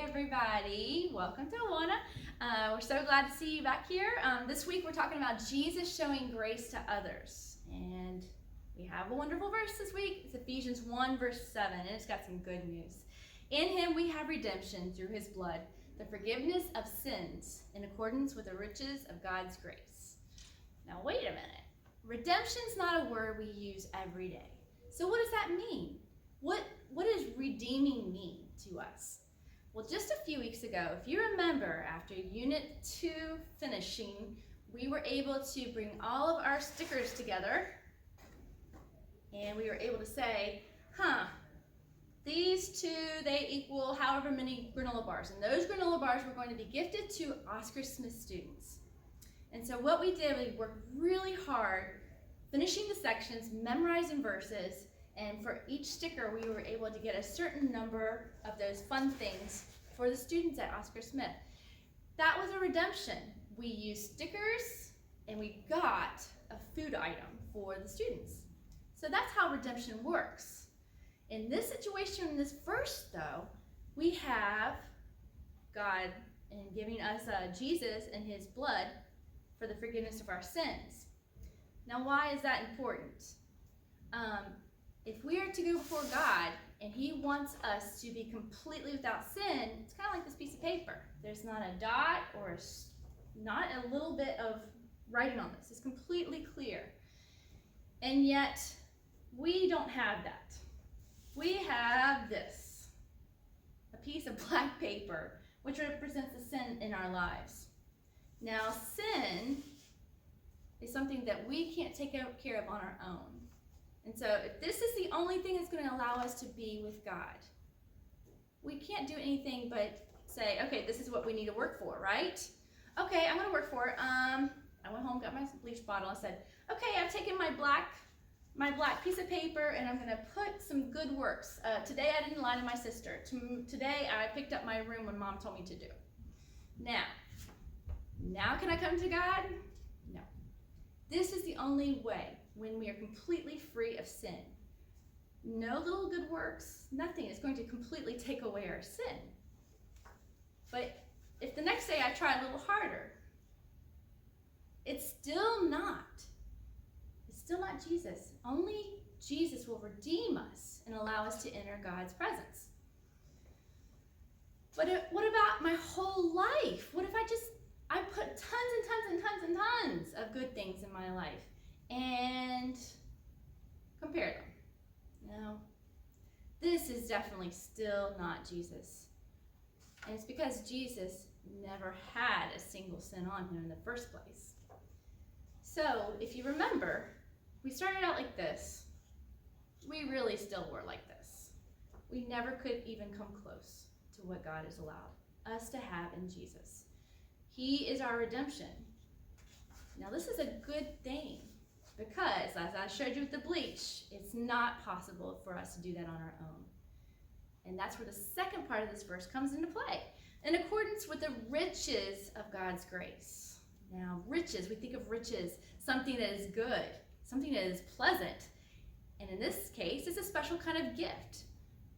everybody. Welcome to Awana. We're so glad to see you back here. This week we're talking about Jesus showing grace to others. And we have a wonderful verse this week. It's Ephesians 1 verse 7, and it's got some good news. In him we have redemption through his blood, the forgiveness of sins in accordance with the riches of God's grace. Now wait a minute. Redemption's not a word we use every day. So what does that mean? What does redeeming mean to us? Well, just a few weeks ago, if you remember, after Unit 2 finishing, we were able to bring all of our stickers together, and we were able to say, these two, they equal however many granola bars, and those granola bars were going to be gifted to Oscar Smith students. And so what we did, we worked really hard, finishing the sections, memorizing verses, and for each sticker, we were able to get a certain number of those fun things for the students at Oscar Smith. That was a redemption. We used stickers, and we got a food item for the students. So that's how redemption works. In this situation, in this verse, though, we have God giving us Jesus and his blood for the forgiveness of our sins. Now, why is that important? If we are to go before God and he wants us to be completely without sin, it's kind of like this piece of paper. There's not a dot or not a little bit of writing on this. It's completely clear. And yet, we don't have that. We have this, a piece of black paper, which represents the sin in our lives. Now, sin is something that we can't take care of on our own. And so if this is the only thing that's going to allow us to be with God, we can't do anything but say, okay, this is what we need to work for, right? Okay, I'm going to work for it. I went home, got my bleach bottle, and said, okay, I've taken my black piece of paper, and I'm going to put some good works. Today I didn't lie to my sister. Today I picked up my room when mom told me to do. Now can I come to God? No. This is the only way when we are completely free of sin. No little good works, nothing is going to completely take away our sin. But if the next day I try a little harder, it's still not Jesus. Only Jesus will redeem us and allow us to enter God's presence. But what about my whole life? What if I put tons and tons and tons and tons of good things in my life and compare them? No, this is definitely still not Jesus. And it's because Jesus never had a single sin on him in the first place. So if you remember, we started out like this. We really still were like this. We never could even come close to what God has allowed us to have in Jesus. He is our redemption. Now this is a good thing because, as I showed you with the bleach, it's not possible for us to do that on our own. And that's where the second part of this verse comes into play. In accordance with the riches of God's grace. Now riches, we think of riches, something that is good, something that is pleasant. And in this case, it's a special kind of gift.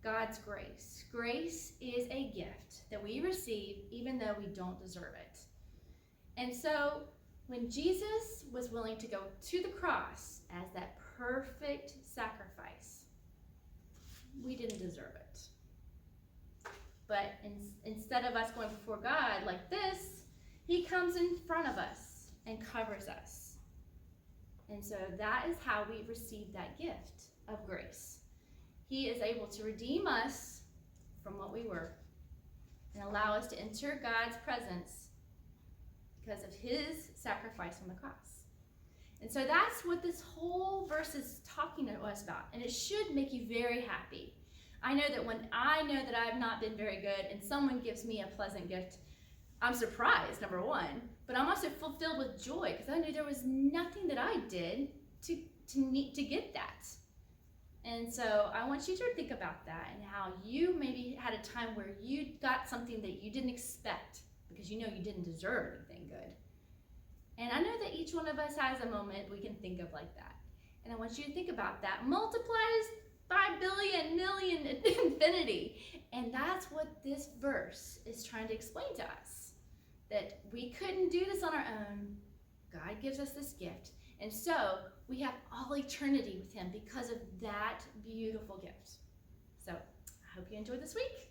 God's grace. Grace is a gift that we receive even though we don't deserve it. And so when Jesus was willing to go to the cross as that perfect sacrifice, we didn't deserve it. But instead of us going before God like this, he comes in front of us and covers us. And so that is how we receive that gift of grace. He is able to redeem us from what we were and allow us to enter God's presence because of his sacrifice on the cross. And so that's what this whole verse is talking to us about. And it should make you very happy. I know that when I know that I've not been very good and someone gives me a pleasant gift, I'm surprised, number one, but I'm also fulfilled with joy because I knew there was nothing that I did to get that. And so I want you to think about that and how you maybe had a time where you got something that you didn't expect because you know you didn't deserve anything good. And I know that each one of us has a moment we can think of like that. And I want you to think about that. Multiply 5 billion, million, infinity. And that's what this verse is trying to explain to us. That we couldn't do this on our own. God gives us this gift. And so we have all eternity with him because of that beautiful gift. So I hope you enjoyed this week.